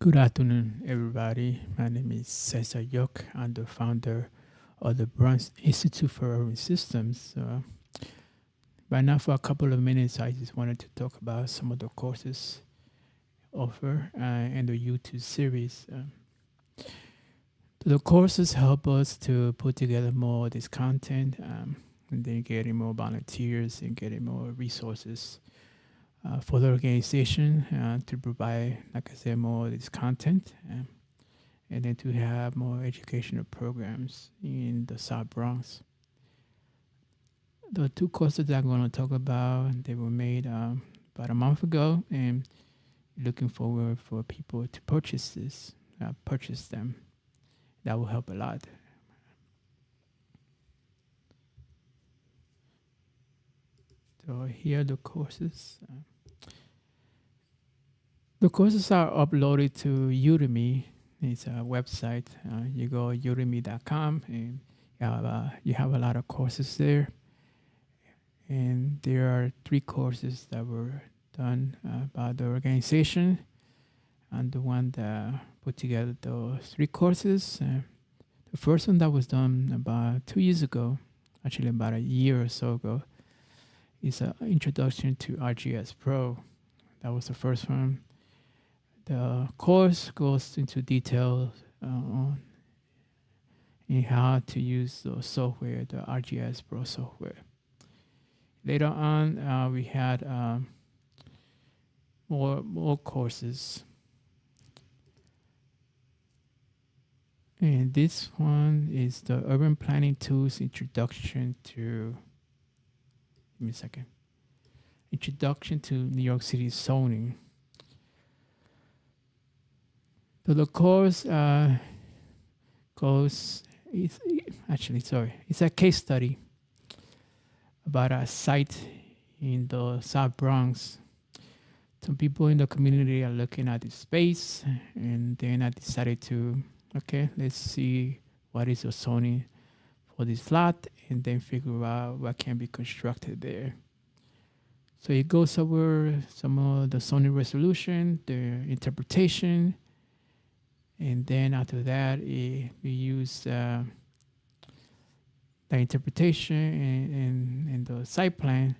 Good afternoon, everybody. My name is Cesar Yok. I'm the founder of the Bronx Institute for Urban Systems. Right now, for a couple of minutes, I just wanted to talk about some of the courses offered in the YouTube series. The courses help us to put together more of this content and then getting more volunteers and getting more resources for the organization to provide, like I said, more of this content. And then to have more educational programs in the South Bronx. The two courses that I'm going to talk about, they were made about a month ago, and looking forward for people to purchase them. That will help a lot. So here are the courses. The courses are uploaded to Udemy. It's a website. You go udemy.com and you have a lot of courses there. And there are 3 courses that were done by the organization. And the one that put together those 3 courses. The first one that was done about 2 years ago, actually about a year or so ago, is an introduction to RGS Pro. That was the first one. The course goes into detail on in how to use the software, the RGS Pro software. Later on, we had more courses, and this one is the Urban Planning Tools Introduction to. Give me a second. Introduction to New York City zoning. So the course it's a case study about a site in the South Bronx. Some people in the community are looking at the space, and then I decided to, let's see what is the zoning for this lot, and then figure out what can be constructed there. So it goes over some of the zoning resolution, the interpretation, and then after that, we use the interpretation and the site plan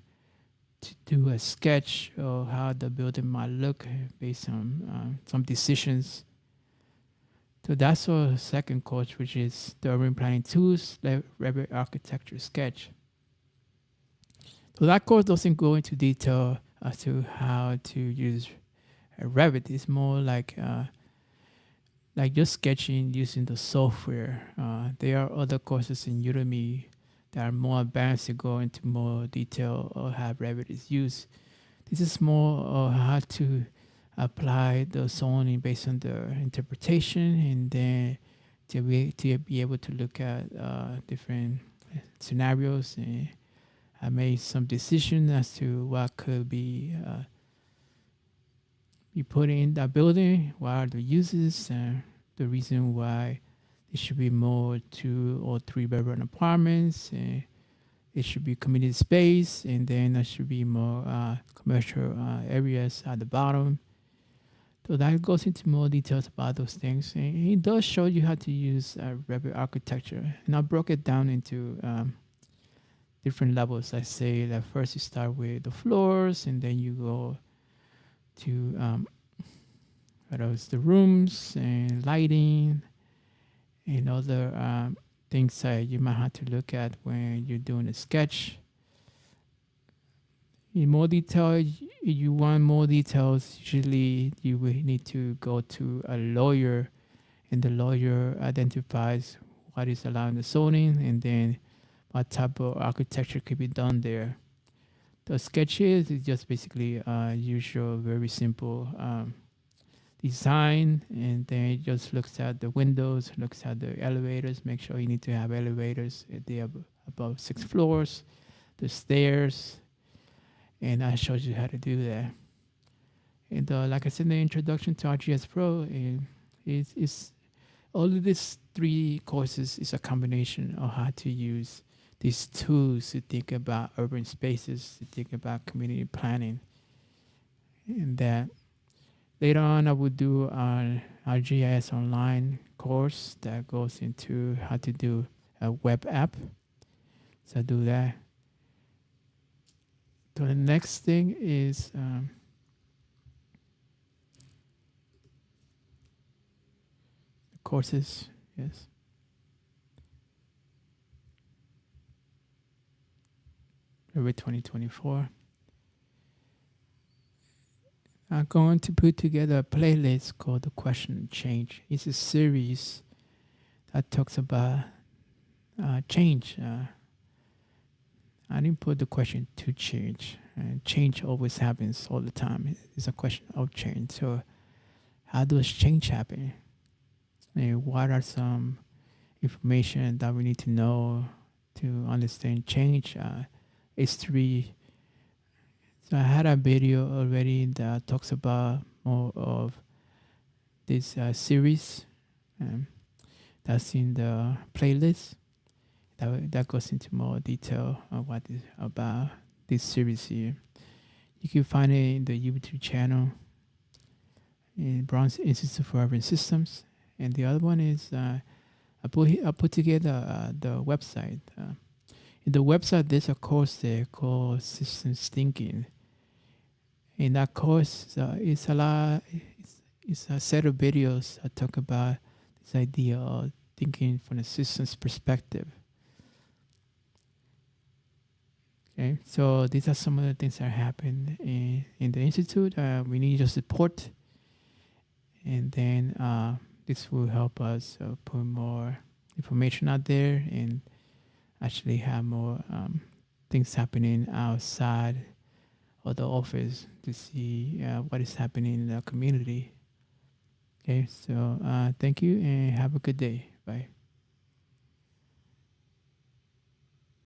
to do a sketch of how the building might look based on some decisions. So that's our second course, which is the Urban Planning Tools, Revit Architecture Sketch. So that course doesn't go into detail as to how to use Revit. It's more like just sketching using the software. There are other courses in Udemy that are more advanced to go into more detail of how Revit is used. This is more of how to apply the zoning based on the interpretation, and then to be able to look at different scenarios. And I made some decisions as to what could be put in that building, what are the uses, the reason why it should be more 2 or 3 bedroom apartments, it should be community space, and then there should be more commercial areas at the bottom. So that goes into more details about those things. And it does show you how to use Revit architecture. And I broke it down into different levels. I say that first you start with the floors, and then you go to the rooms and lighting and other things that you might have to look at when you're doing a sketch. In more detail, you want more details, usually you will need to go to a lawyer, and the lawyer identifies what is allowed in the zoning and then what type of architecture could be done there. The sketches is just basically usual, very simple design, and then it just looks at the windows, looks at the elevators, make sure you need to have elevators if they have above 6 floors, the stairs, and I showed you how to do that. And like I said in the introduction to RGS Pro, is all of these 3 courses is a combination of how to use these tools to think about urban spaces, to think about community planning, and that Later on, I will do our GIS online course that goes into how to do a web app. So I do that. So the next thing is courses. Yes, February 2024. I'm going to put together a playlist called The Question and Change. It's a series that talks about change. I didn't put the question to change. And change always happens all the time. It's a question of change. So, how does change happen? And what are some information that we need to know to understand change? History. So, I had a video already that talks about more of this series. Um, that's in the playlist. That goes into more detail of what is about this series here. You can find it in the YouTube channel in Bronze Institute for Urban Systems, and the other one is I put together the website. In the website, there's a course there called Systems Thinking. In that course, it's a lot. It's a set of videos that talk about this idea of thinking from a systems perspective. Okay, so these are some of the things that happen in the institute. We need your support, and then this will help us put more information out there and actually have more things happening outside of the office to see what is happening in the community. Okay, so thank you and have a good day. Bye.